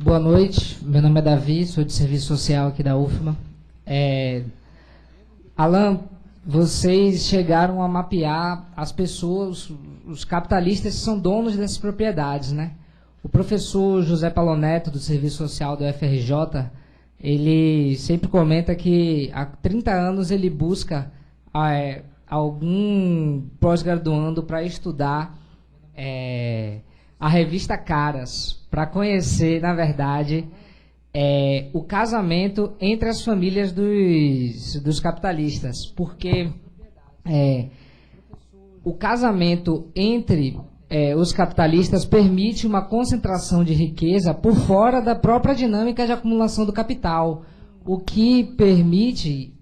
Boa noite, meu nome é Davi, sou de serviço social aqui da UFMA. Alan, vocês chegaram a mapear as pessoas, os capitalistas que são donos dessas propriedades, né? O professor José Paulo Neto, do Serviço Social do FRJ, ele sempre comenta que há 30 anos ele busca algum pós-graduando para estudar a revista Caras, para conhecer, na verdade, o casamento entre as famílias dos capitalistas, porque o casamento entre os capitalistas permite uma concentração de riqueza por fora da própria dinâmica de acumulação do capital, o que permite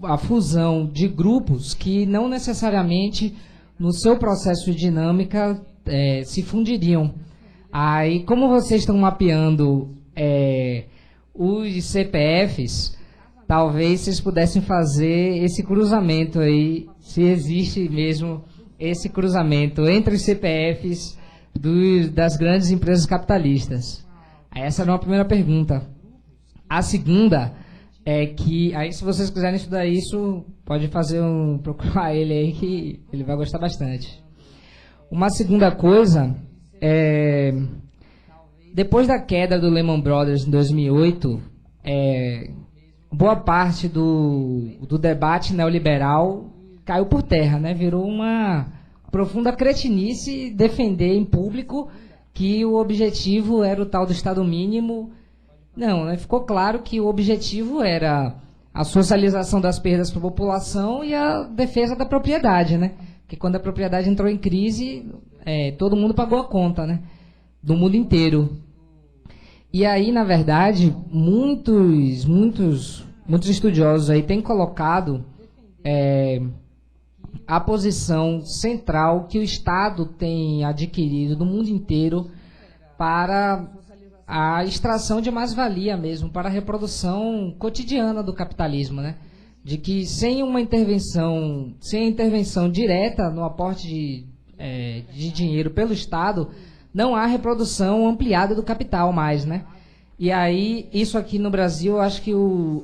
a fusão de grupos que não necessariamente, no seu processo de dinâmica, se fundiriam. Aí, como vocês estão mapeando os CPFs, talvez vocês pudessem fazer esse cruzamento aí, se existe mesmo esse cruzamento entre os CPFs das grandes empresas capitalistas. Essa era uma primeira pergunta. A segunda é que, aí se vocês quiserem estudar isso, pode procurar ele aí que ele vai gostar bastante. Uma segunda coisa depois da queda do Lehman Brothers em 2008, boa parte do debate neoliberal caiu por terra, né? Virou uma profunda cretinice defender em público que o objetivo era o tal do Estado mínimo. Não, né? Ficou claro que o objetivo era a socialização das perdas para a população e a defesa da propriedade, né? Porque quando a propriedade entrou em crise, todo mundo pagou a conta, né? Do mundo inteiro. E aí, na verdade, muitos estudiosos aí têm colocado a posição central que o Estado tem adquirido no mundo inteiro para a extração de mais-valia mesmo, para a reprodução cotidiana do capitalismo, né? De que sem a intervenção direta no aporte de dinheiro pelo Estado, não há reprodução ampliada do capital mais, né? E aí, isso aqui no Brasil, eu acho que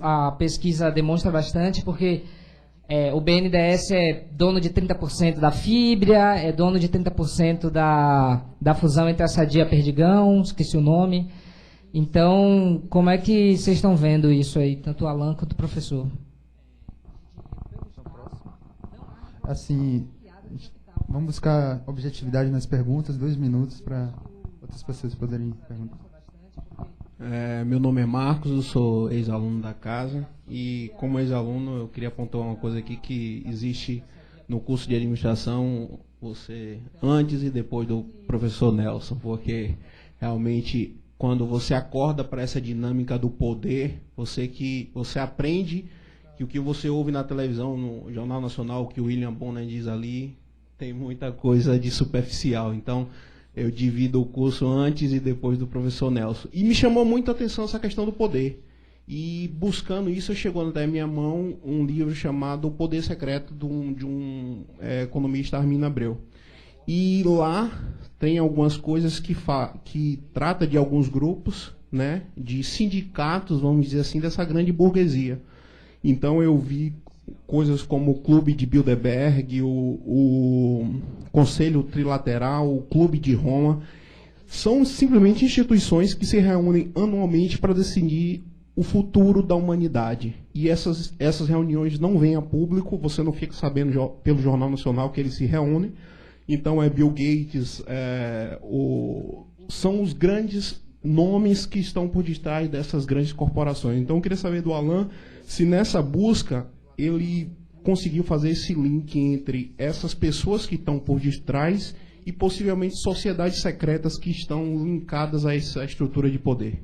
a pesquisa demonstra bastante, porque o BNDES é dono de 30% da Fibria, é dono de 30% da fusão entre a Sadia e a Perdigão, esqueci o nome. Então, como é que vocês estão vendo isso aí, tanto o Alan quanto o professor? Assim, vamos buscar objetividade nas perguntas, 2 minutos para outras pessoas poderem perguntar. Meu nome é Marcos, eu sou ex-aluno da casa e como ex-aluno eu queria pontuar uma coisa aqui que existe no curso de administração, você antes e depois do professor Nelson, porque realmente quando você acorda para essa dinâmica do poder, você aprende que o que você ouve na televisão, no Jornal Nacional, o que o William Bonner diz ali, tem muita coisa de superficial. Então, eu divido o curso antes e depois do professor Nelson. E me chamou muito a atenção essa questão do poder. E buscando isso, chegou até minha mão um livro chamado O Poder Secreto, de um economista, Armin Abreu. E lá tem algumas coisas que trata de alguns grupos, né, de sindicatos, vamos dizer assim, dessa grande burguesia. Então eu vi coisas como o Clube de Bilderberg, o Conselho Trilateral, o Clube de Roma. São simplesmente instituições que se reúnem anualmente para decidir o futuro da humanidade. E essas reuniões não vêm a público, você não fica sabendo pelo Jornal Nacional que eles se reúnem. Então Bill Gates, são os grandes nomes que estão por detrás dessas grandes corporações. Então eu queria saber do Alan se nessa busca ele conseguiu fazer esse link entre essas pessoas que estão por detrás e possivelmente sociedades secretas que estão linkadas a essa estrutura de poder.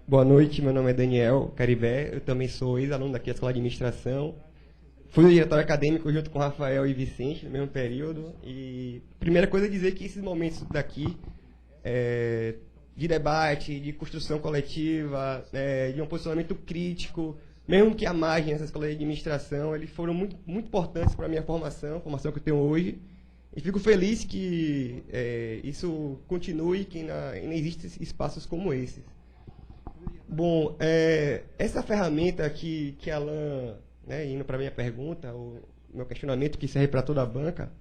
Boa noite, meu nome é Daniel Caribé, eu também sou ex-aluno daqui da Escola de Administração. Fui no diretório acadêmico junto com Rafael e Vicente no mesmo período. E a primeira coisa é dizer que esses momentos daqui de debate, de construção coletiva, de um posicionamento crítico, mesmo que à margem dessa escola de administração, eles foram muito, muito importantes para a minha formação que eu tenho hoje. E fico feliz que isso continue, que ainda existem espaços como esses. Bom, essa ferramenta que Alan, né, indo para a minha pergunta, o meu questionamento que serve para toda a banca,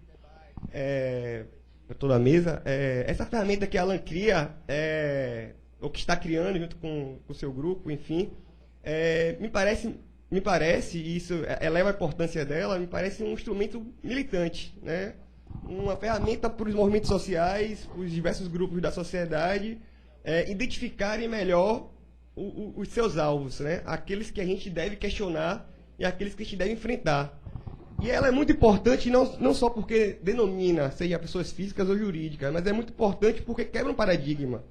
para toda a mesa, essa ferramenta que Alan cria, ou que está criando junto com o seu grupo, enfim, me parece, e isso eleva a importância dela, me parece um instrumento militante, né? Uma ferramenta para os movimentos sociais, para os diversos grupos da sociedade, identificarem melhor os seus alvos, né? Aqueles que a gente deve questionar e aqueles que a gente deve enfrentar. E ela é muito importante não só porque denomina, seja pessoas físicas ou jurídicas, mas é muito importante porque quebra um paradigma,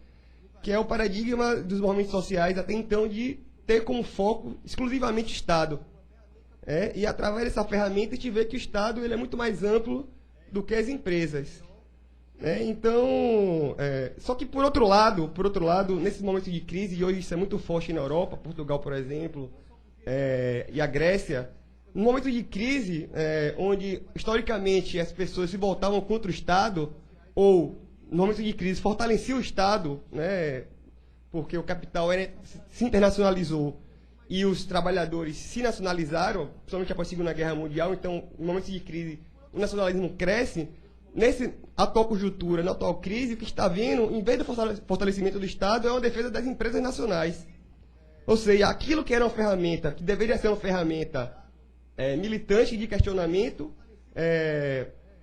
que é o paradigma dos movimentos sociais até então de ter como foco exclusivamente o Estado. E através dessa ferramenta a gente vê que o Estado ele é muito mais amplo do que as empresas. Então, só que por outro lado, nesses momentos de crise, e hoje isso é muito forte na Europa, Portugal, por exemplo, e a Grécia, no momento de crise, onde historicamente as pessoas se voltavam contra o Estado, ou no momento de crise fortaleciam o Estado, né, porque o capital se internacionalizou e os trabalhadores se nacionalizaram, principalmente após a Segunda Guerra Mundial, então, no momento de crise, o nacionalismo cresce. Nessa atual conjuntura, na atual crise, o que está vindo, em vez do fortalecimento do Estado, é uma defesa das empresas nacionais. Ou seja, aquilo que era uma ferramenta, que deveria ser uma ferramenta militante de questionamento,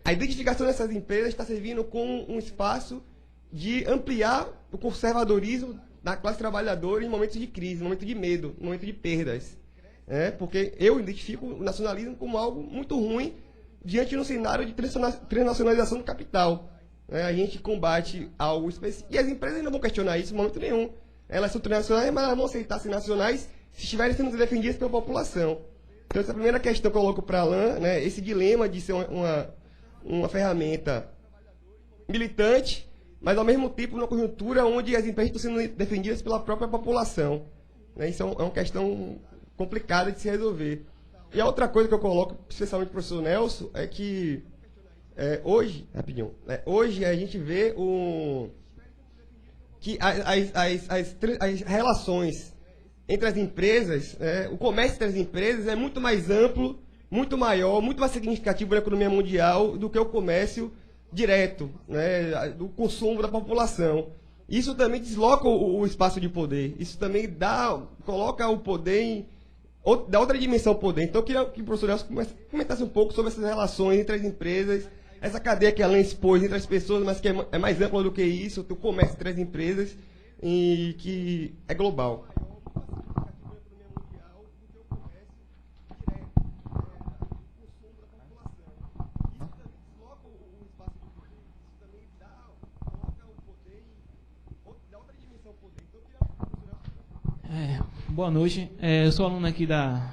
a identificação dessas empresas está servindo como um espaço de ampliar o conservadorismo da classe trabalhadora em momentos de crise, em momentos de medo, em momentos de perdas. Porque eu identifico o nacionalismo como algo muito ruim diante de um cenário de transnacionalização do capital. A gente combate algo específico. E as empresas não vão questionar isso em momento nenhum. Elas são transnacionais, mas elas vão aceitar ser nacionais se estiverem sendo defendidas pela população. Então, essa é a primeira questão que eu coloco para a Alan, né, esse dilema de ser uma ferramenta militante, mas, ao mesmo tempo, numa conjuntura onde as empresas estão sendo defendidas pela própria população. Isso é uma questão complicada de se resolver. E a outra coisa que eu coloco, especialmente para o professor Nelson, é que hoje a gente vê que as relações entre as empresas, o comércio entre as empresas é muito mais amplo, muito maior, muito mais significativo na economia mundial do que o comércio direto, do consumo da população. Isso também desloca o espaço de poder. Isso também coloca o poder dá outra dimensão ao poder. Então, eu queria que o professor Nelson comentasse um pouco sobre essas relações entre as empresas, essa cadeia que Alan expôs entre as pessoas, mas que é mais ampla do que isso, o comércio entre as empresas, e que é global. Boa noite. Eu sou aluno aqui da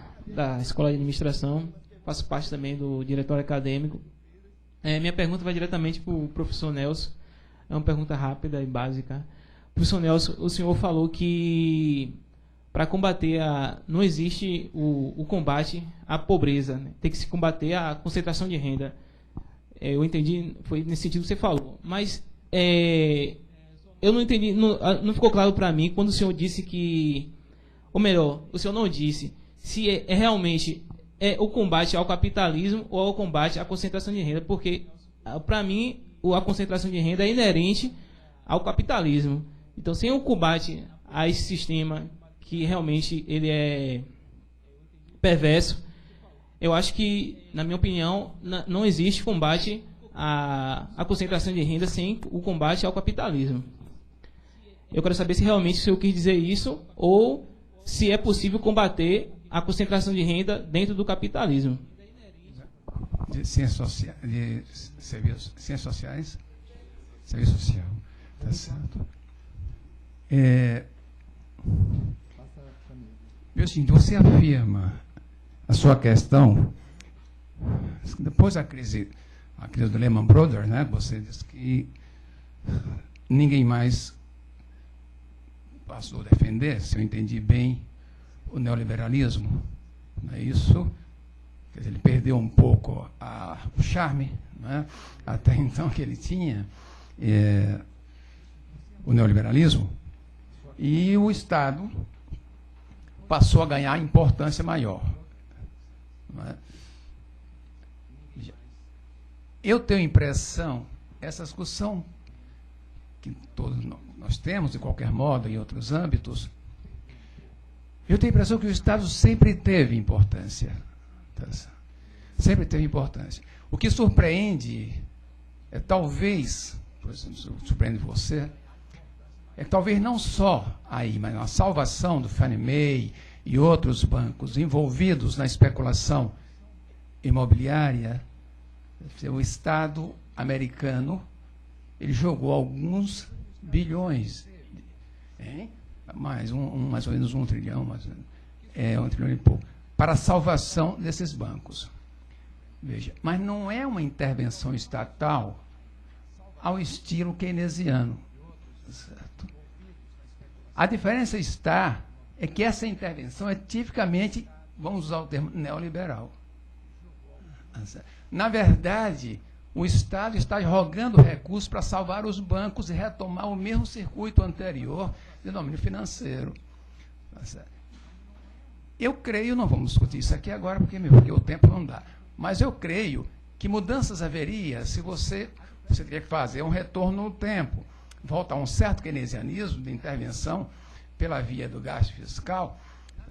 Escola de Administração, faço parte também do diretório acadêmico. Minha pergunta vai diretamente para o professor Nelson. É uma pergunta rápida e básica. Professor Nelson, o senhor falou que para combater não existe o combate à pobreza, né? Tem que se combater a concentração de renda. Eu entendi, foi nesse sentido que você falou. Mas eu não entendi, não ficou claro para mim quando o senhor disse que, ou melhor, o senhor não disse se realmente o combate ao capitalismo ou ao combate à concentração de renda, porque, para mim, a concentração de renda é inerente ao capitalismo. Então, sem o combate a esse sistema que realmente ele é perverso, eu acho que, na minha opinião, não existe combate à concentração de renda sem o combate ao capitalismo. Eu quero saber se realmente o senhor quis dizer isso ou se é possível combater a concentração de renda dentro do capitalismo. De ciências sociais, serviço social, tá certo. Assim, você afirma a sua questão depois da crise do Lehman Brothers, né? Você diz que ninguém mais passou a defender, se eu entendi bem, o neoliberalismo. Não é isso? Quer dizer, ele perdeu um pouco o charme, né, até então que ele tinha, o neoliberalismo, e o Estado passou a ganhar importância maior. Não é? Eu tenho a impressão, essa discussão que todos nós temos, de qualquer modo, em outros âmbitos, eu tenho a impressão que o Estado sempre teve importância. Sempre teve importância. O que surpreende, talvez, por exemplo, surpreende você, é que talvez não só aí, mas na salvação do Fannie Mae e outros bancos envolvidos na especulação imobiliária, o Estado americano, ele jogou alguns bilhões, mais ou menos 1 trilhão, um trilhão e pouco, para a salvação desses bancos. Veja, mas não é uma intervenção estatal ao estilo keynesiano. Certo? A diferença é que essa intervenção é tipicamente, vamos usar o termo, neoliberal. Na verdade, o Estado está jogando recursos para salvar os bancos e retomar o mesmo circuito anterior de domínio financeiro. Eu creio, não vamos discutir isso aqui agora, porque o tempo não dá, mas eu creio que mudanças haveria se você teria que fazer um retorno no tempo, voltar a um certo keynesianismo de intervenção pela via do gasto fiscal,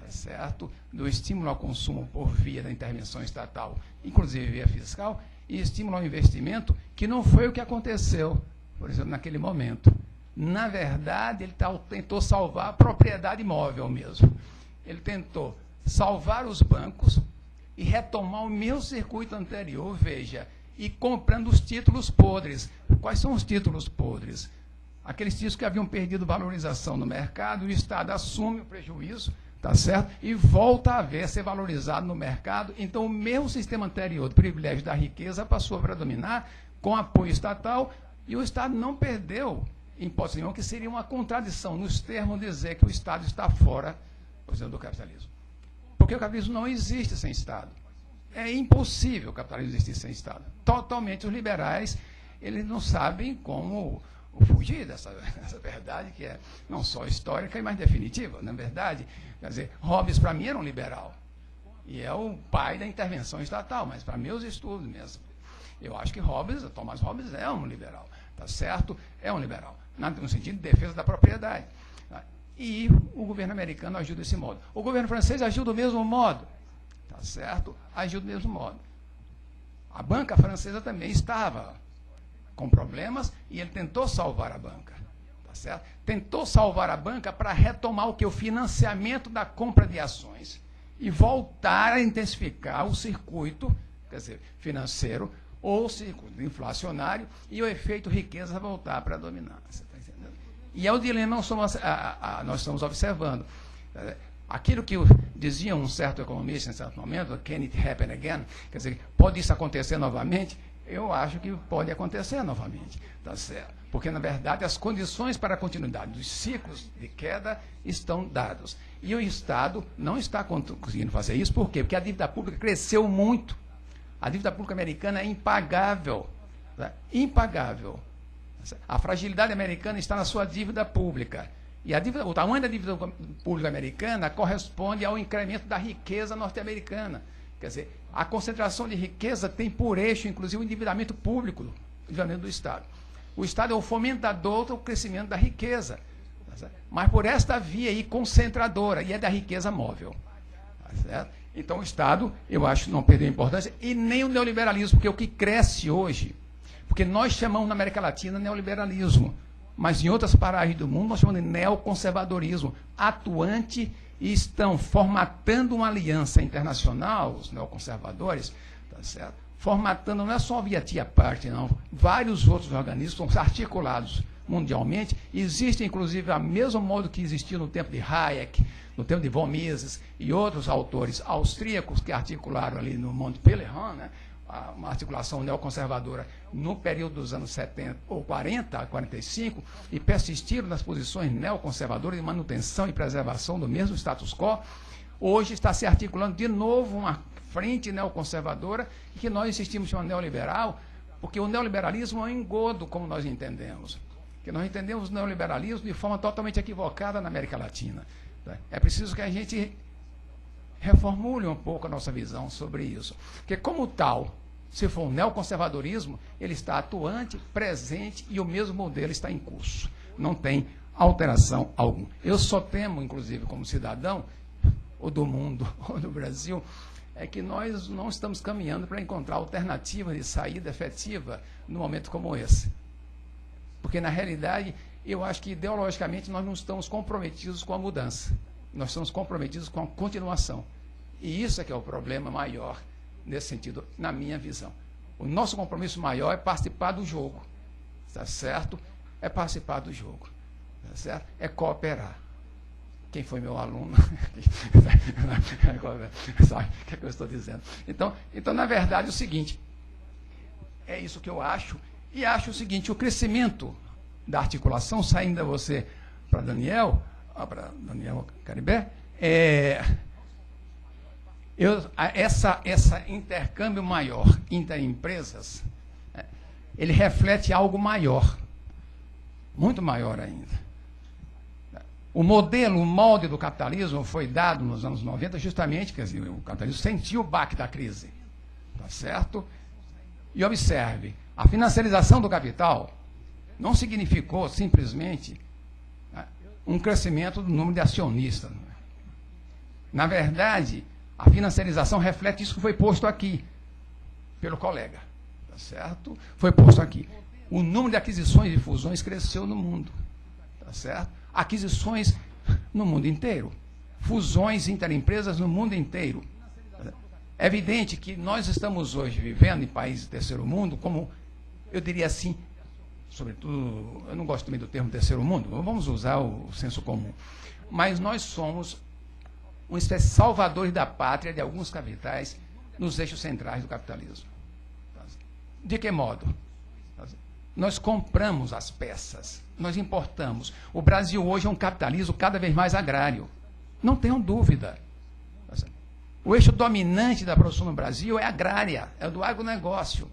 certo? Do estímulo ao consumo por via da intervenção estatal, inclusive via fiscal, e estímulo ao investimento, que não foi o que aconteceu, por exemplo, naquele momento. Na verdade, ele tentou salvar a propriedade imóvel mesmo. Ele tentou salvar os bancos e retomar o mesmo circuito anterior, veja, e comprando os títulos podres. Quais são os títulos podres? Aqueles títulos que haviam perdido valorização no mercado, e o Estado assume o prejuízo, tá certo? E volta a ser valorizado no mercado. Então, o mesmo sistema anterior do privilégio da riqueza passou a predominar com apoio estatal, e o Estado não perdeu, em hipótese nenhuma, que seria uma contradição nos termos dizer que o Estado está fora, por exemplo, do capitalismo. Porque o capitalismo não existe sem Estado. É impossível o capitalismo existir sem Estado. Totalmente os liberais, eles não sabem como fugir dessa verdade que é não só histórica, mas definitiva. Na verdade, quer dizer, Hobbes, para mim, era um liberal. E é o pai da intervenção estatal, mas para meus estudos mesmo. Eu acho que Thomas Hobbes é um liberal, tá certo? É um liberal, no sentido de defesa da propriedade. E o governo americano agiu desse modo. O governo francês agiu do mesmo modo, tá certo? Agiu do mesmo modo. A banca francesa também estava com problemas e ele tentou salvar a banca, tá certo? Tentou salvar a banca para retomar o financiamento da compra de ações e voltar a intensificar o circuito, quer dizer, financeiro ou circuito inflacionário, e o efeito riqueza voltar para dominar. Você está entendendo? E é o dilema que nós estamos observando. Aquilo que dizia um certo economista em certo momento, can it happen again? Quer dizer, pode isso acontecer novamente? Eu acho que pode acontecer novamente, tá certo? Porque, na verdade, as condições para a continuidade dos ciclos de queda estão dadas. E o Estado não está conseguindo fazer isso. Por quê? Porque a dívida pública cresceu muito. A dívida pública americana é impagável. Tá? Impagável. A fragilidade americana está na sua dívida pública. E o tamanho da dívida pública americana corresponde ao incremento da riqueza norte-americana. Quer dizer, a concentração de riqueza tem por eixo, inclusive, o endividamento público, o endividamento do Estado. O Estado é o fomentador do crescimento da riqueza, tá, mas por esta via aí concentradora, e é da riqueza móvel. Tá, certo? Então, o Estado, eu acho, não perdeu importância, e nem o neoliberalismo, porque o que cresce hoje, porque nós chamamos na América Latina neoliberalismo, mas em outras paragens do mundo nós chamamos de neoconservadorismo atuante, e estão formatando uma aliança internacional, os neoconservadores, tá certo? Formatando, não é só via Tea Party, não, vários outros organismos são articulados mundialmente, existem inclusive a mesmo modo que existiu no tempo de Hayek, no tempo de von Mises e outros autores austríacos que articularam ali no Monte Pelerin, né? Uma articulação neoconservadora no período dos anos 70 ou 40 a 45, e persistiram nas posições neoconservadoras de manutenção e preservação do mesmo status quo. Hoje está se articulando de novo uma frente neoconservadora e que nós insistimos em uma neoliberal, porque o neoliberalismo é um engodo, como nós entendemos. Que nós entendemos o neoliberalismo de forma totalmente equivocada na América Latina. É preciso que a gente reformule um pouco a nossa visão sobre isso. Porque, como tal, se for um neoconservadorismo, ele está atuante, presente e o mesmo modelo está em curso. Não tem alteração alguma. Eu só temo, inclusive, como cidadão, ou do mundo, ou do Brasil, é que nós não estamos caminhando para encontrar alternativas de saída efetiva num momento como esse. Porque, na realidade, eu acho que ideologicamente nós não estamos comprometidos com a mudança. Nós estamos comprometidos com a continuação. E isso é que é o problema maior nesse sentido, na minha visão. O nosso compromisso maior é participar do jogo. Tá certo? É participar do jogo. Tá certo? É cooperar. Quem foi meu aluno sabe o que eu estou dizendo. Então, na verdade, é o seguinte, é isso que eu acho, e acho o seguinte, o crescimento da articulação, saindo de você para Daniel Caribé, essa intercâmbio maior interempresas, ele reflete algo maior, muito maior ainda. O modelo, o molde do capitalismo foi dado nos anos 90 justamente, quer dizer, o capitalismo sentiu o baque da crise, tá certo? E observe, a financiarização do capital não significou simplesmente um crescimento do número de acionistas. Na verdade, a financiarização reflete isso que foi posto aqui pelo colega, tá certo? Foi posto aqui. O número de aquisições e fusões cresceu no mundo, tá certo? Aquisições no mundo inteiro, fusões interempresas no mundo inteiro. É evidente que nós estamos hoje vivendo em países do terceiro mundo, como eu diria assim, sobretudo, eu não gosto também do termo terceiro mundo, vamos usar o senso comum, mas nós somos uma espécie de salvadores da pátria de alguns capitais nos eixos centrais do capitalismo. De que modo? Nós compramos as peças, nós importamos. O Brasil hoje é um capitalismo cada vez mais agrário. Não tenham dúvida. O eixo dominante da produção no Brasil é agrária, é o do agronegócio.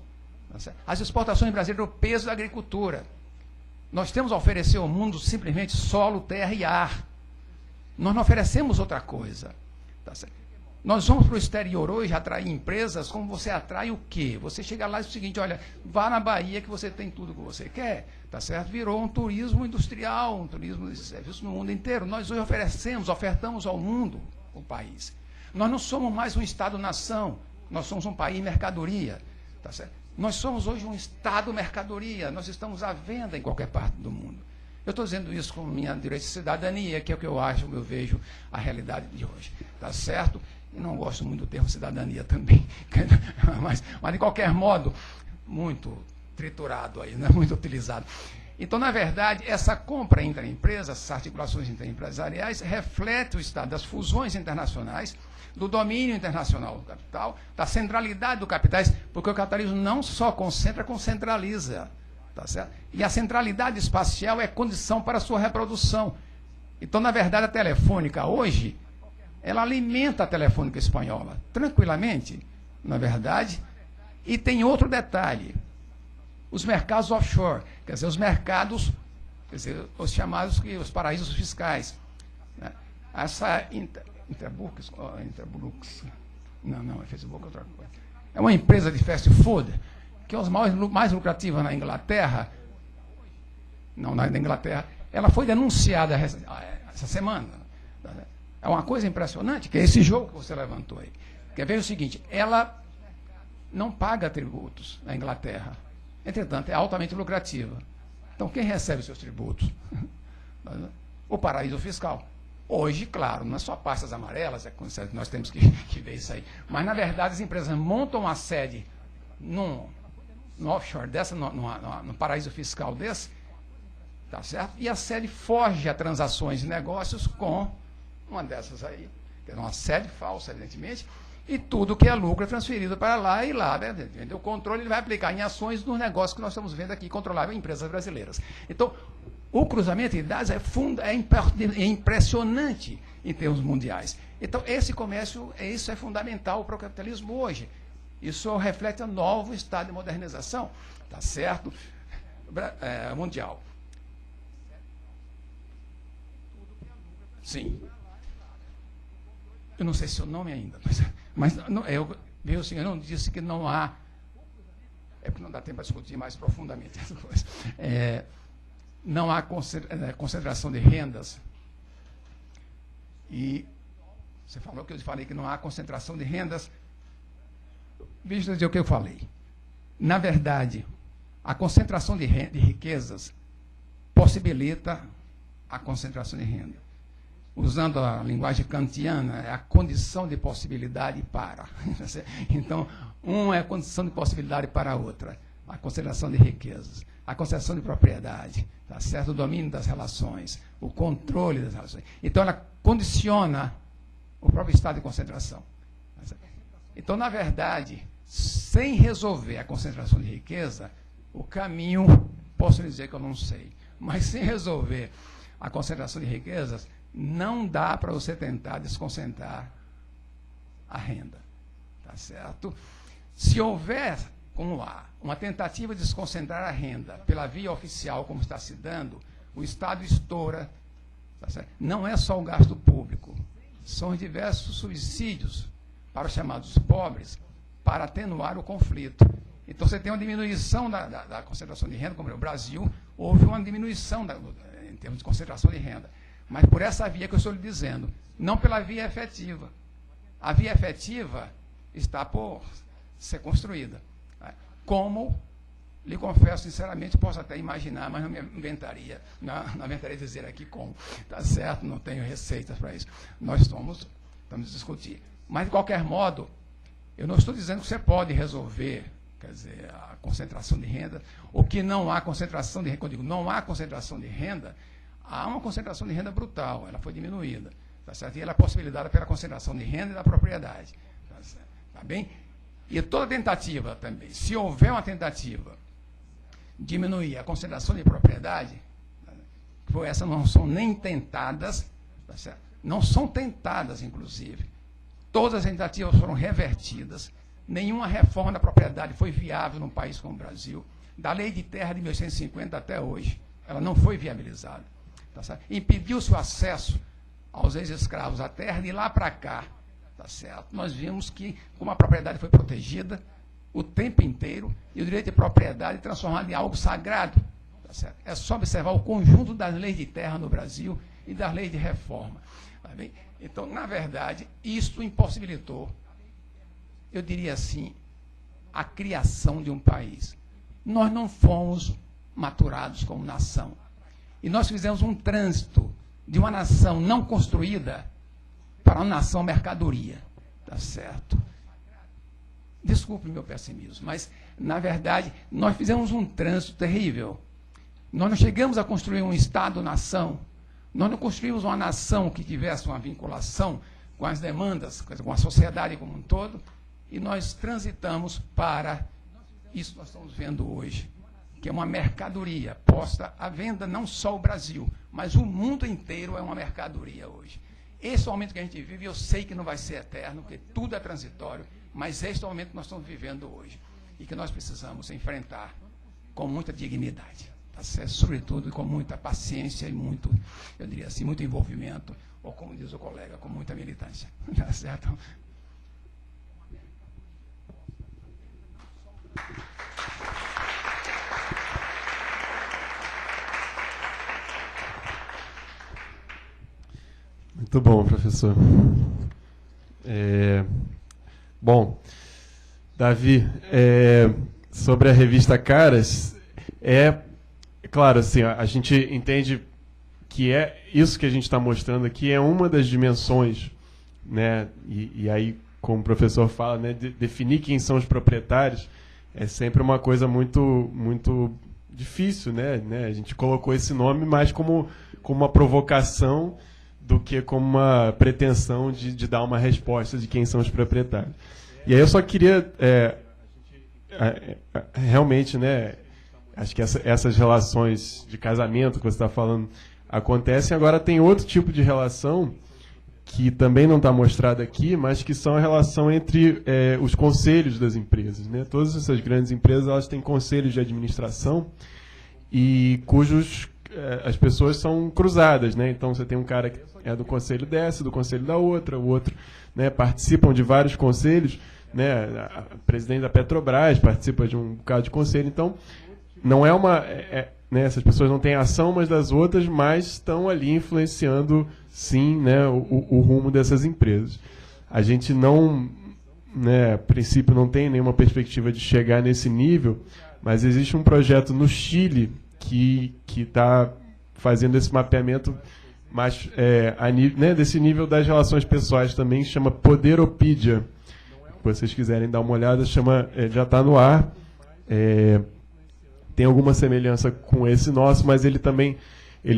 As exportações brasileiras, o peso da agricultura. Nós temos a oferecer ao mundo simplesmente solo, terra e ar. Nós não oferecemos outra coisa. Tá certo? Nós vamos para o exterior hoje atrair empresas, como você atrai o quê? Você chega lá e diz o seguinte, olha, vá na Bahia que você tem tudo que você quer, tá certo? Virou um turismo industrial, um turismo de serviço no mundo inteiro. Nós hoje ofertamos ao mundo o país. Nós não somos mais um Estado-nação, nós somos um país mercadoria, tá certo? Nós somos hoje um Estado-mercadoria, nós estamos à venda em qualquer parte do mundo. Eu estou dizendo isso com minha direito de cidadania, que é o que eu acho, eu vejo a realidade de hoje, tá certo? E não gosto muito do termo cidadania também, mas de qualquer modo, muito triturado aí, né? Muito utilizado. Então, na verdade, essa compra entre empresas, essas articulações interempresariais, reflete o estado das fusões internacionais, do domínio internacional do capital, da centralidade do capitais, porque o capitalismo não só concentra, concentraliza. Tá certo? E a centralidade espacial é condição para a sua reprodução. Então, na verdade, a Telefônica hoje, ela alimenta a Telefônica espanhola, tranquilamente, na verdade. E tem outro detalhe, os mercados offshore, quer dizer, os mercados, quer dizer, os chamados os paraísos fiscais. Né? Essa Interbrooks, não, é Facebook, outra coisa. É uma empresa de fast food, que é os mais lucrativas na Inglaterra, na Inglaterra, ela foi denunciada essa semana. É uma coisa impressionante, que é esse jogo que você levantou aí. Quer ver o seguinte, ela não paga tributos na Inglaterra, entretanto, é altamente lucrativa. Então, quem recebe seus tributos? O paraíso fiscal. Hoje, claro, não é só pastas amarelas, nós temos que ver isso aí, mas, na verdade, as empresas montam a sede no offshore dessa, no paraíso fiscal desse, tá certo? E a sede foge a transações e negócios com uma dessas aí, que é uma sede falsa, evidentemente, e tudo que é lucro é transferido para lá e lá, né? O controle ele vai aplicar em ações dos negócios que nós estamos vendo aqui, controlável em empresas brasileiras. Então, o cruzamento de dados é impressionante. em termos mundiais. Então, esse comércio, isso é fundamental para o capitalismo hoje. Isso reflete um novo estado de modernização, tá certo? Mundial. Sim. Eu não sei se é o nome ainda, mas não, veio o senhor não disse que não há. É porque não dá tempo para discutir mais profundamente essa coisa. Não há concentração de rendas. E você falou que eu falei que não há concentração de rendas. Veja o que eu falei. Na verdade, a concentração de riquezas possibilita a concentração de renda. Usando a linguagem kantiana, é a condição de possibilidade para. Então, uma é a condição de possibilidade para a outra. A concentração de riquezas, a concentração de propriedade, tá certo? O domínio das relações, o controle das relações. Então, ela condiciona o próprio estado de concentração. Tá, então, na verdade, sem resolver a concentração de riqueza, o caminho, posso dizer que eu não sei, mas sem resolver a concentração de riquezas, não dá para você tentar desconcentrar a renda. Tá certo? Se houver, como há, uma tentativa de desconcentrar a renda pela via oficial, como está se dando, o Estado estoura. Tá certo? Não é só o gasto público, são os diversos subsídios para os chamados pobres, para atenuar o conflito. Então, você tem uma diminuição da concentração de renda, como no Brasil, houve uma diminuição em termos de concentração de renda. Mas por essa via que eu estou lhe dizendo, não pela via efetiva. A via efetiva está por ser construída. Como, lhe confesso sinceramente, posso até imaginar, mas não me inventaria, não inventaria dizer aqui como. Tá certo? Não tenho receitas para isso. Nós estamos a discutir. Mas, de qualquer modo, eu não estou dizendo que você pode resolver, quer dizer, a concentração de renda, ou que não há concentração de renda. Quando eu digo não há concentração de renda, há uma concentração de renda brutal, ela foi diminuída. Tá certo? E ela é possibilitada pela concentração de renda e da propriedade. Tá certo? Tá bem? E toda tentativa também, se houver uma tentativa de diminuir a concentração de propriedade, essas não são nem tentadas, tá certo? Não são tentadas, inclusive. Todas as tentativas foram revertidas. Nenhuma reforma da propriedade foi viável num país como o Brasil. Da lei de terra de 1850 até hoje, ela não foi viabilizada. Tá certo? Impediu-se o acesso aos ex-escravos à terra, de lá para cá. Tá certo? Nós vimos que, como a propriedade foi protegida o tempo inteiro, e o direito de propriedade transformado em algo sagrado. Tá certo? É só observar o conjunto das leis de terra no Brasil e das leis de reforma. Tá bem? Então, na verdade, isto impossibilitou, eu diria assim, a criação de um país. Nós não fomos maturados como nação. E nós fizemos um trânsito de uma nação não construída para uma nação mercadoria. Tá certo? Desculpe o meu pessimismo, mas, na verdade, nós fizemos um trânsito terrível. Nós não chegamos a construir um Estado-nação. Nós não construímos uma nação que tivesse uma vinculação com as demandas, com a sociedade como um todo, e nós transitamos para isso que nós estamos vendo hoje, que é uma mercadoria posta à venda, não só o Brasil, mas o mundo inteiro é uma mercadoria hoje. Esse é o momento que a gente vive, eu sei que não vai ser eterno, porque tudo é transitório, mas este é o momento que nós estamos vivendo hoje, e que nós precisamos enfrentar com muita dignidade. Tá certo? Sobretudo com muita paciência e muito, eu diria assim, muito envolvimento, ou como diz o colega, com muita militância. Tá certo? Muito bom, professor. Bom, Davi, sobre a revista Caras, claro, assim, a gente entende que isso que a gente está mostrando aqui é uma das dimensões, né? E aí, como o professor fala, né, definir quem são os proprietários é sempre uma coisa muito, muito difícil, né? A gente colocou esse nome mais como uma provocação do que como uma pretensão de dar uma resposta de quem são os proprietários. E aí eu só queria realmente, né? Acho que essas relações de casamento que você está falando acontecem. Agora tem outro tipo de relação que também não está mostrada aqui, mas que são a relação entre os conselhos das empresas, né? Todas essas grandes empresas, elas têm conselhos de administração e cujos as pessoas são cruzadas, né? Então você tem um cara que é do conselho dessa, do conselho da outra, o outro, né, participam de vários conselhos, né? A presidente da Petrobras participa de um bocado de conselho, então não é uma né, essas pessoas não têm ação umas das outras, mas estão ali influenciando, sim, né, o rumo dessas empresas. A gente não, né, a princípio, não tem nenhuma perspectiva de chegar nesse nível, mas existe um projeto no Chile que está fazendo esse mapeamento mais, né, desse nível das relações pessoais também, que chama Poderopedia. Se vocês quiserem dar uma olhada, já está no ar. Tem alguma semelhança com esse nosso, mas ele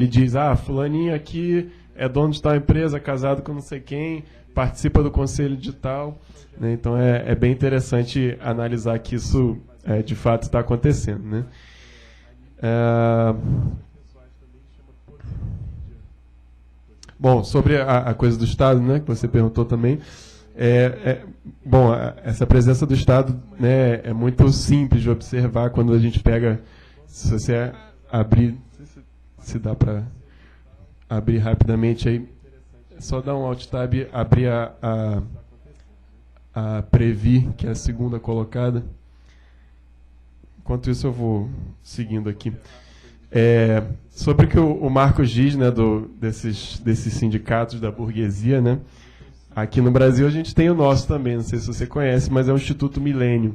diz, fulaninho aqui é dono de tal empresa, casado com não sei quem, participa do conselho de tal, né? Então é bem interessante analisar que isso de fato está acontecendo, né? Bom, sobre a coisa do Estado, né, que você perguntou também, bom, essa presença do Estado, né, é muito simples de observar quando a gente pega, se você abrir, se dá para abrir rapidamente aí, é só dar um Alt Tab, abrir a Previ, que é a segunda colocada. Enquanto isso eu vou seguindo aqui. Sobre o que o Marcos diz, né, desses sindicatos da burguesia, né? Aqui no Brasil a gente tem o nosso também, não sei se você conhece, mas é o Instituto Milênio.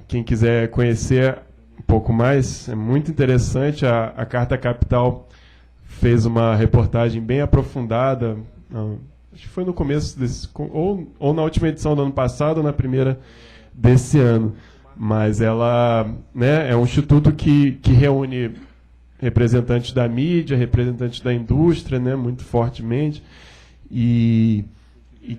Quem quiser conhecer um pouco mais, é muito interessante. A Carta Capital fez uma reportagem bem aprofundada, acho que foi no começo ou na última edição do ano passado, ou na primeira desse ano. Mas ela, né, é um instituto que reúne representantes da mídia, representantes da indústria, né, muito fortemente, e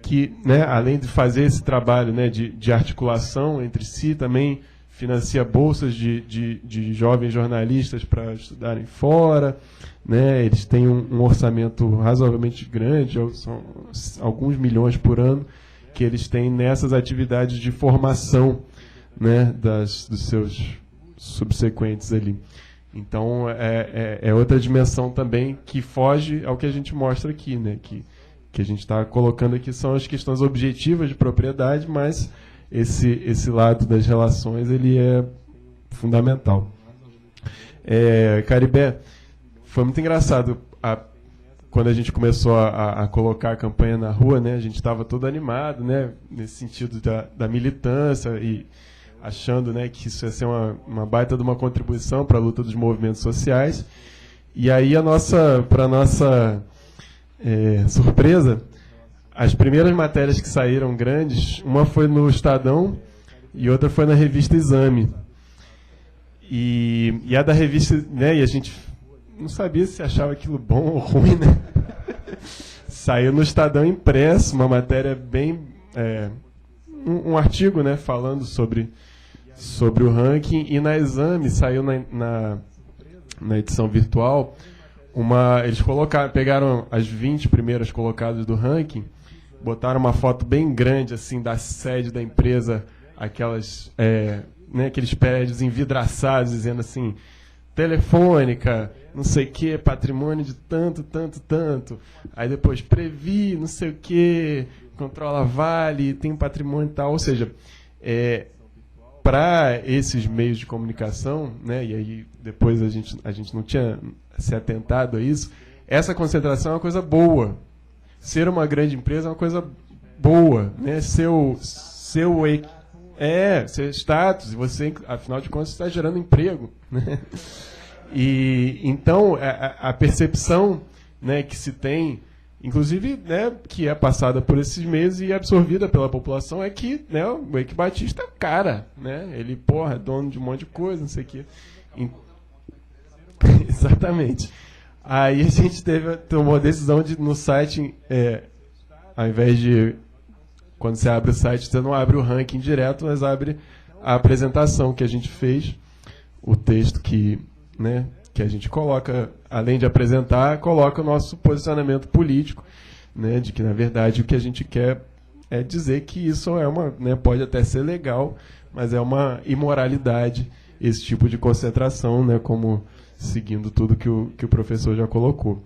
que, né, além de fazer esse trabalho, né, de articulação entre si, também financia bolsas de jovens jornalistas para estudarem fora, né, eles têm um orçamento razoavelmente grande, são alguns milhões por ano, que eles têm nessas atividades de formação, né, dos seus subsequentes ali. Então, é outra dimensão também que foge ao que a gente mostra aqui, né, que a gente está colocando aqui são as questões objetivas de propriedade, mas esse lado das relações ele é fundamental. Caribé, foi muito engraçado quando a gente começou a colocar a campanha na rua, né, a gente estava todo animado, né, nesse sentido da militância e achando, né, que isso ia ser uma baita de uma contribuição para a luta dos movimentos sociais. E aí, para nossa surpresa, as primeiras matérias que saíram grandes, uma foi no Estadão e outra foi na revista Exame. E a da revista, né, e a gente não sabia se achava aquilo bom ou ruim, né? Saiu no Estadão impresso, uma matéria bem... um artigo, né, falando sobre o ranking, e na Exame saiu na edição virtual eles pegaram as 20 primeiras colocadas do ranking, botaram uma foto bem grande assim da sede da empresa, né, aqueles prédios envidraçados dizendo assim, Telefônica, não sei o que, patrimônio de tanto, tanto, tanto, aí depois Previ, não sei o que, controla Vale, tem patrimônio e tal, ou seja, para esses meios de comunicação, né, e aí depois a gente não tinha se atentado a isso, essa concentração é uma coisa boa. Ser uma grande empresa é uma coisa boa, né? Seu status, e você, afinal de contas, está gerando emprego, né? E então a percepção, né, que se tem, inclusive, né, que é passada por esses meios e absorvida pela população, é que, né, o Eike Batista é o cara, né? Ele, é dono de um monte de coisa, não sei o quê. Exatamente. Aí a gente tomou a decisão de, no site, ao invés de, quando você abre o site, você não abre o ranking direto, mas abre a apresentação que a gente fez, o texto que a gente coloca, além de apresentar, coloca o nosso posicionamento político, né, de que, na verdade, o que a gente quer é dizer que isso é uma, né, pode até ser legal, mas é uma imoralidade esse tipo de concentração, né, como seguindo tudo que o professor já colocou.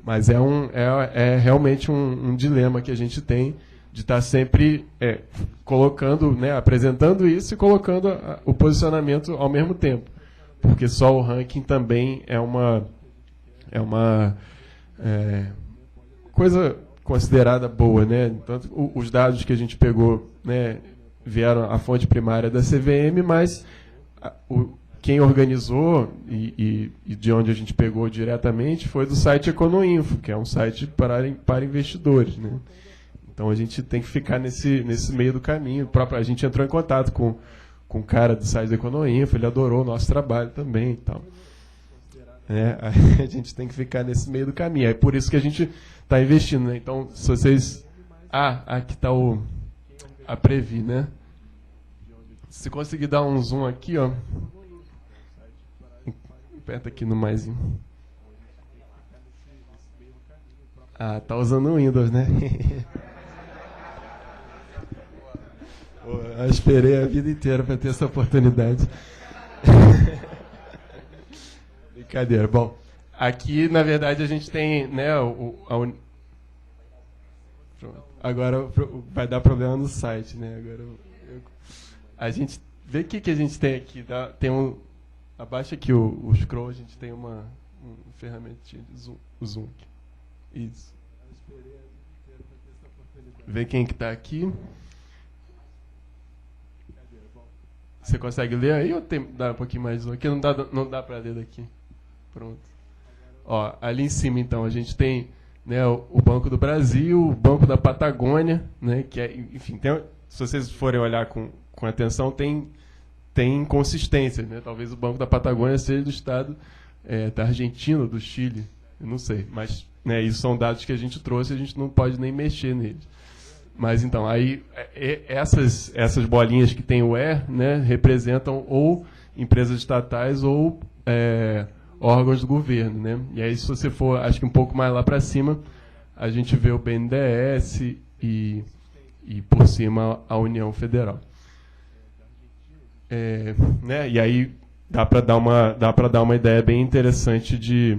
Mas é realmente um dilema que a gente tem de estar sempre colocando, né, apresentando isso e colocando o posicionamento ao mesmo tempo. Porque só o ranking também é uma coisa considerada boa, né? Tanto os dados que a gente pegou, né, vieram a fonte primária da CVM, mas quem organizou e de onde a gente pegou diretamente foi do site Econoinfo, que é um site para investidores, né? Então a gente tem que ficar nesse meio do caminho. A gente entrou em contato com o cara do site do Econoinfo, ele adorou o nosso trabalho também e tal. A gente tem que ficar nesse meio do caminho. É por isso que a gente está investindo, né? Então, se vocês... aqui está a Previ, né? Se conseguir dar um zoom aqui, ó. Aperta aqui no maisinho. Tá usando o Windows, né? Eu esperei a vida inteira para ter essa oportunidade. Brincadeira. Bom, aqui, na verdade, a gente tem, né, agora vai dar problema no site, né? Agora a gente vê o que a gente tem aqui. Tem abaixa aqui o scroll, a gente tem uma ferramentinha de zoom, o zoom aqui. Isso. Vê quem que está aqui. Você consegue ler aí ou dá um pouquinho mais de zoom? Aqui não dá para ler daqui. Pronto. Ó, ali em cima, então, a gente tem, né, o Banco do Brasil, o Banco da Patagônia, né, que enfim, se vocês forem olhar com atenção, tem consistência, né? Talvez o Banco da Patagônia seja do estado da Argentina, do Chile, eu não sei, mas, né, isso são dados que a gente trouxe, a gente não pode nem mexer neles. Mas então, aí essas bolinhas que tem o né, representam ou empresas estatais ou órgãos do governo, né? E aí, se você for, acho que um pouco mais lá para cima, a gente vê o BNDES e por cima a União Federal. Né? E aí dá para dar uma ideia bem interessante de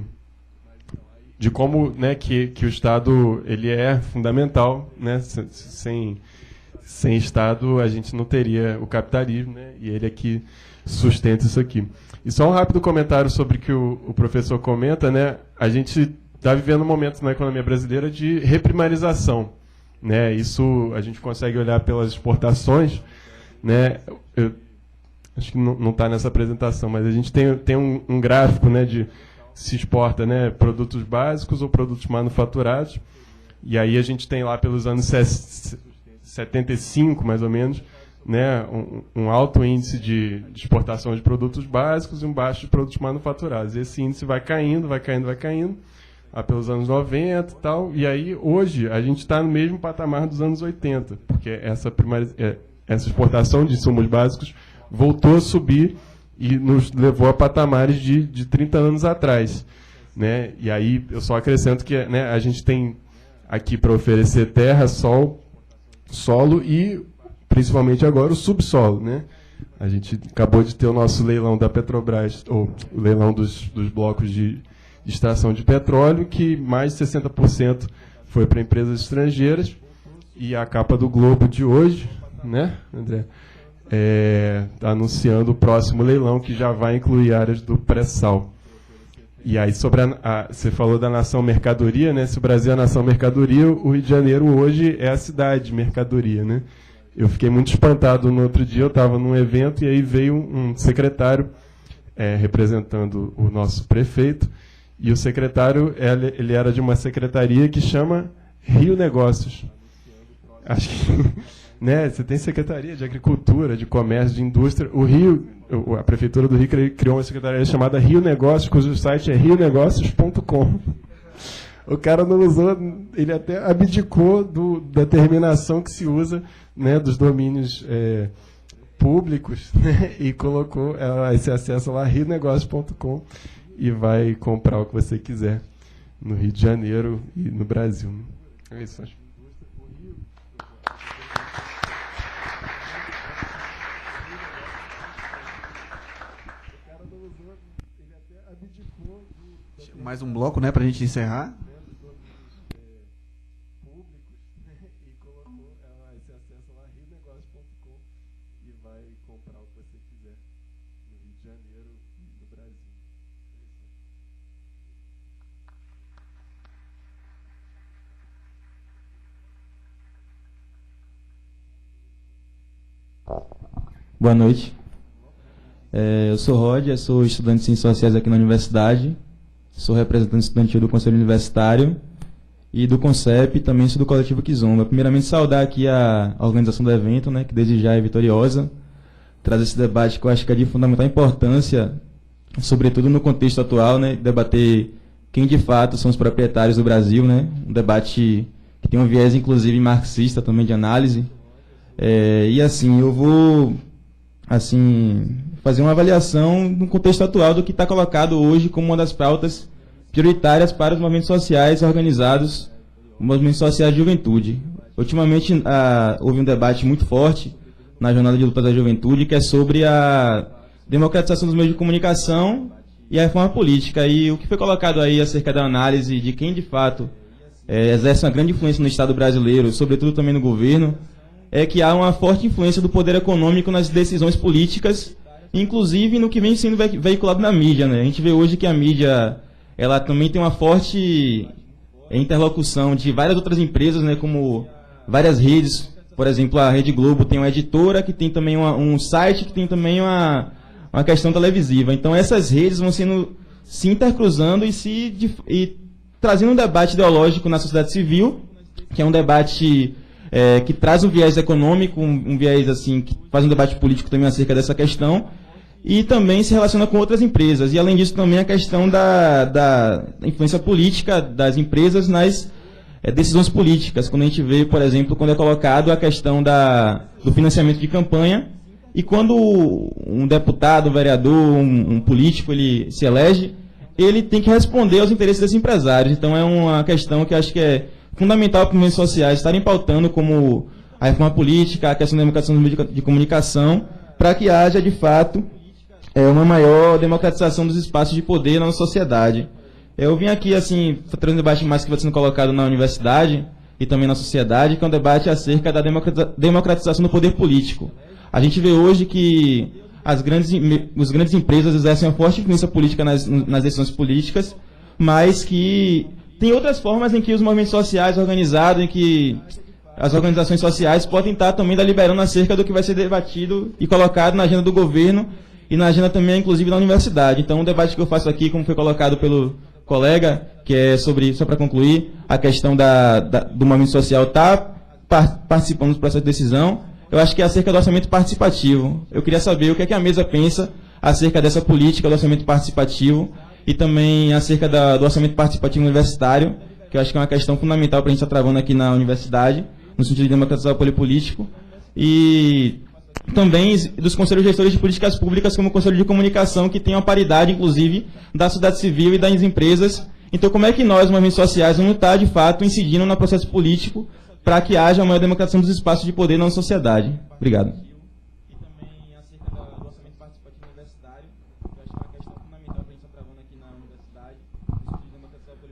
como, né, que o Estado ele é fundamental, né? Sem Estado a gente não teria o capitalismo, né? E ele aqui sustenta isso aqui. E só um rápido comentário sobre o que o professor comenta, né? A gente está vivendo um momento na economia brasileira de reprimarização, né? Isso a gente consegue olhar pelas exportações, né? Eu acho que não está nessa apresentação, mas a gente tem um gráfico, né, de se exporta, né, produtos básicos ou produtos manufaturados. E aí a gente tem lá pelos anos 75, mais ou menos, né, um alto índice de exportação de produtos básicos e um baixo de produtos manufaturados. Esse índice vai caindo, lá pelos anos 90 e tal. E aí, hoje, a gente está no mesmo patamar dos anos 80, porque essa exportação de insumos básicos voltou a subir e nos levou a patamares de 30 anos atrás, né? E aí eu só acrescento que, né, a gente tem aqui para oferecer terra, solo e principalmente agora o subsolo, né? A gente acabou de ter o nosso leilão da Petrobras, ou o leilão dos blocos de extração de petróleo, que mais de 60% foi para empresas estrangeiras, e a capa do Globo de hoje, né, André? Está anunciando o próximo leilão, que já vai incluir áreas do pré-sal. E aí, sobre você falou da nação mercadoria, né? Se o Brasil é a nação mercadoria, o Rio de Janeiro hoje é a cidade mercadoria, né? Eu fiquei muito espantado no outro dia, eu estava num evento e aí veio um secretário representando o nosso prefeito, e o secretário ele era de uma secretaria que chama Rio Negócios. Acho que... Né, você tem Secretaria de Agricultura, de Comércio, de Indústria. O Rio, a Prefeitura do Rio criou uma secretaria chamada Rio Negócios, cujo site é rionegócios.com. O cara não usou, ele até abdicou da terminação que se usa, né, dos domínios públicos, né, e colocou esse acesso lá, rionegócios.com, e vai comprar o que você quiser no Rio de Janeiro e no Brasil. É isso, acho. Mais um bloco, né, pra gente encerrar. E colocou esse acesso lá, rionegócio.com, e vai comprar o que você quiser no Rio de Janeiro e no Brasil. Boa noite. Eu sou Roger, sou estudante de Ciências Sociais aqui na universidade, sou representante estudantil do Conselho Universitário e do CONCEP, também sou do Coletivo Kizomba. Primeiramente, saudar aqui a organização do evento, né, que desde já é vitoriosa, traz esse debate que eu acho que é de fundamental importância, sobretudo no contexto atual, né, debater quem de fato são os proprietários do Brasil, né, um debate que tem um viés inclusive marxista também de análise. E assim, eu vou fazer uma avaliação no contexto atual do que está colocado hoje como uma das pautas prioritárias para os movimentos sociais organizados, os movimentos sociais de juventude. Ultimamente houve um debate muito forte na Jornada de Luta da Juventude, que é sobre a democratização dos meios de comunicação e a reforma política. E o que foi colocado aí acerca da análise de quem de fato exerce uma grande influência no Estado brasileiro, sobretudo também no governo, é que há uma forte influência do poder econômico nas decisões políticas, inclusive no que vem sendo veiculado na mídia, né? A gente vê hoje que a mídia ela também tem uma forte interlocução de várias outras empresas, né, como várias redes. Por exemplo, a Rede Globo tem uma editora, que tem também um site, que tem também uma questão televisiva. Então essas redes vão se intercruzando e trazendo um debate ideológico na sociedade civil, que é um debate que traz um viés econômico, um viés assim, que faz um debate político também acerca dessa questão, e também se relaciona com outras empresas. E além disso também a questão da influência política das empresas nas decisões políticas. Quando a gente vê, por exemplo, quando é colocado a questão do financiamento de campanha, e quando um deputado, um vereador, um político, ele se elege, ele tem que responder aos interesses desses empresários. Então é uma questão que acho que é fundamental para os movimentos sociais estarem pautando, como a reforma política, a questão da democratização dos meios de comunicação, para que haja, de fato, uma maior democratização dos espaços de poder na nossa sociedade. Eu vim aqui, assim, trazendo um debate mais que vai sendo colocado na universidade e também na sociedade, que é um debate acerca da democratização do poder político. A gente vê hoje que as grandes empresas exercem uma forte influência política nas decisões políticas, mas que tem outras formas em que os movimentos sociais organizados, em que as organizações sociais podem estar também deliberando acerca do que vai ser debatido e colocado na agenda do governo e na agenda também, inclusive, da universidade. Então, o debate que eu faço aqui, como foi colocado pelo colega, que é sobre, só para concluir, a questão do movimento social participando do processo de decisão, eu acho que é acerca do orçamento participativo. Eu queria saber o que é que a mesa pensa acerca dessa política do orçamento participativo, e também acerca do orçamento participativo universitário, que eu acho que é uma questão fundamental para a gente estar travando aqui na universidade, no sentido de democratizar o poder político, e também dos conselhos gestores de políticas públicas, como o Conselho de Comunicação, que tem uma paridade, inclusive, da sociedade civil e das empresas. Então, como é que nós, movimentos sociais, vamos estar, de fato, incidindo no processo político para que haja uma maior democratização dos espaços de poder na sociedade? Obrigado.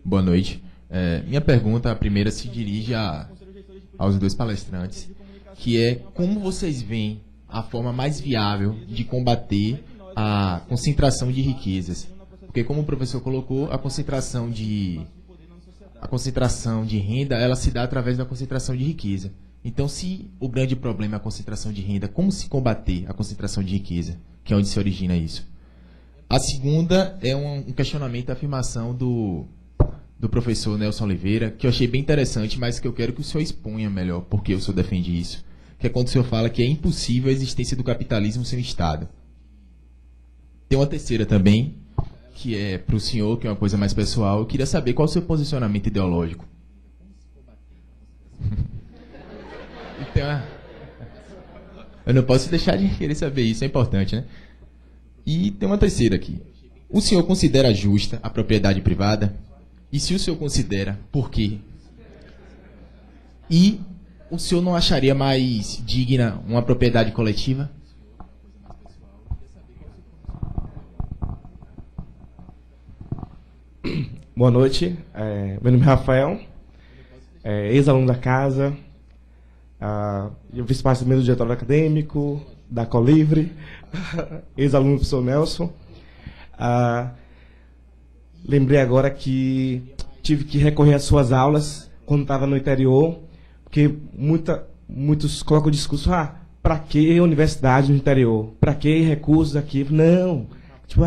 Boa noite. Minha pergunta, a primeira, se dirige aos dois palestrantes, que é como vocês veem a forma mais viável de combater a concentração de riquezas. Porque, como o professor colocou, a concentração de renda, ela se dá através da concentração de riqueza. Então, se o grande problema é a concentração de renda, como se combater a concentração de riqueza, que é onde se origina isso? A segunda é um questionamento da afirmação do professor Nelson Oliveira, que eu achei bem interessante, mas que eu quero que o senhor exponha melhor porque o senhor defende isso, que é quando o senhor fala que é impossível a existência do capitalismo sem o Estado. Tem uma terceira também, que é para o senhor, que é uma coisa mais pessoal. Eu queria saber qual é o seu posicionamento ideológico. Então, eu não posso deixar de querer saber isso, é importante, né? E tem uma terceira aqui. O senhor considera justa a propriedade privada? E se o senhor considera, por quê? E o senhor não acharia mais digna uma propriedade coletiva? Boa noite, meu nome é Rafael, ex-aluno da casa, eu fiz parte também do diretório acadêmico, da Colivre, ex-aluno do professor Nelson. Lembrei agora que tive que recorrer às suas aulas quando estava no interior, porque muitos colocam o discurso, para que universidade no interior? Para que recursos aqui? Não, tipo,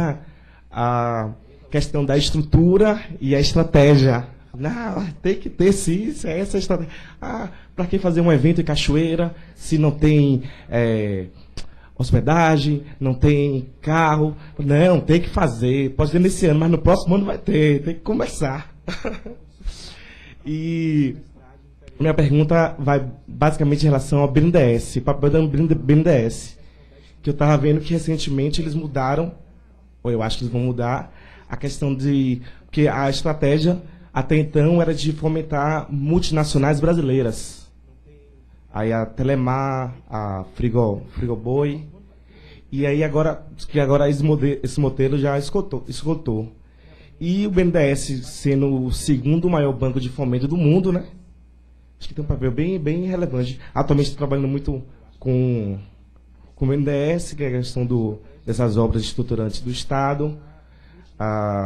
a questão da estrutura e a estratégia. Não, tem que ter sim, essa estratégia. Para que fazer um evento em Cachoeira se não tem hospedagem, não tem carro? Não, tem que fazer. Pode ter nesse ano, mas no próximo ano vai ter. Tem que começar. E minha pergunta vai basicamente em relação ao BNDES, papel do BNDES, que eu estava vendo que recentemente eles mudaram, ou eu acho que eles vão mudar, a questão de... Porque a estratégia até então era de fomentar multinacionais brasileiras. Aí a Telemar, a Frigoboi. E aí agora esse modelo já esgotou. E o BNDES, sendo o segundo maior banco de fomento do mundo, né? Acho que tem um papel bem relevante. Atualmente estou trabalhando muito com o BNDES, que é a questão dessas obras estruturantes do Estado,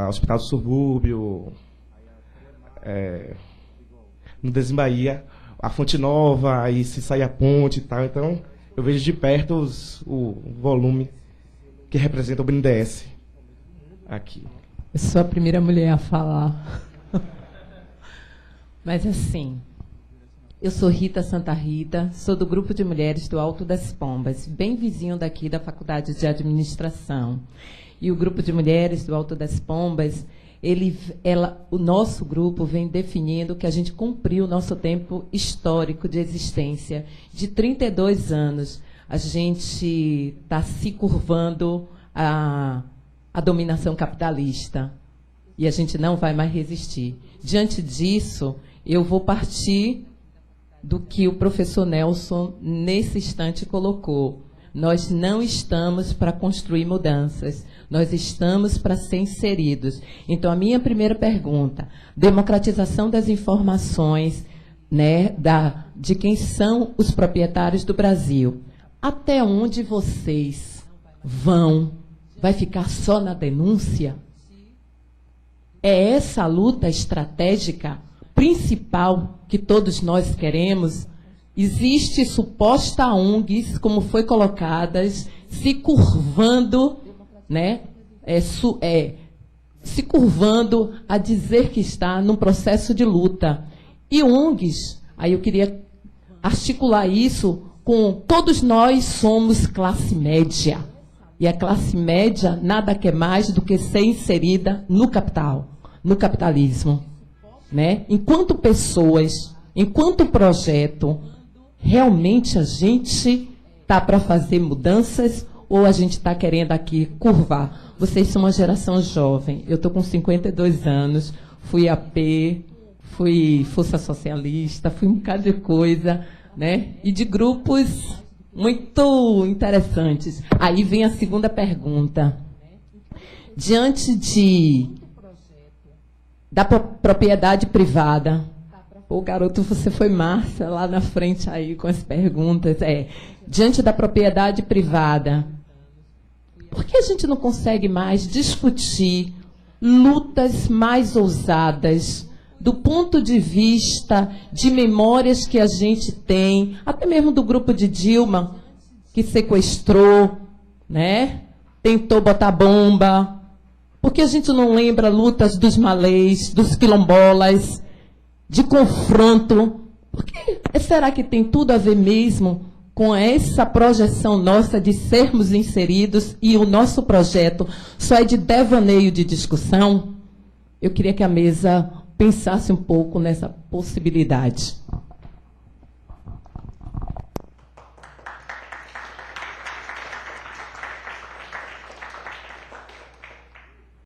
Hospital do Subúrbio, no Desembahia, a Fonte Nova, aí se sai a ponte e tal. Então, eu vejo de perto o volume que representa o BNDES aqui. Eu sou a primeira mulher a falar. Mas assim, eu sou Rita Santa Rita, sou do grupo de mulheres do Alto das Pombas, bem vizinho daqui da Faculdade de Administração. E o grupo de mulheres do Alto das Pombas, o nosso grupo vem definindo que a gente cumpriu o nosso tempo histórico de existência. De 32 anos, a gente está se curvando à dominação capitalista. E a gente não vai mais resistir. Diante disso, eu vou partir do que o professor Nelson, nesse instante, colocou. Nós não estamos para construir mudanças, nós estamos para ser inseridos. Então, a minha primeira pergunta, democratização das informações, né, de quem são os proprietários do Brasil. Até onde vocês vão? Vai ficar só na denúncia? É essa a luta estratégica principal que todos nós queremos? Existe suposta ONGs, como foi colocadas, se curvando, né, se curvando a dizer que está num processo de luta. E ONGs, aí eu queria articular isso com todos nós somos classe média. E a classe média nada quer mais do que ser inserida no capital, no capitalismo. Né? Enquanto pessoas, enquanto projeto, realmente a gente está para fazer mudanças ou a gente está querendo aqui curvar? Vocês são uma geração jovem. Eu estou com 52 anos, fui AP, fui Força Socialista, fui um bocado de coisa, né? E de grupos muito interessantes. Aí vem a segunda pergunta. Diante da propriedade privada. Ô, garoto, você foi massa lá na frente aí com as perguntas. Diante da propriedade privada, por que a gente não consegue mais discutir lutas mais ousadas do ponto de vista de memórias que a gente tem, até mesmo do grupo de Dilma, que sequestrou, né? Tentou botar bomba. Por que a gente não lembra lutas dos malês, dos quilombolas, de confronto? Porque será que tem tudo a ver mesmo com essa projeção nossa de sermos inseridos e o nosso projeto só é de devaneio de discussão? Eu queria que a mesa pensasse um pouco nessa possibilidade.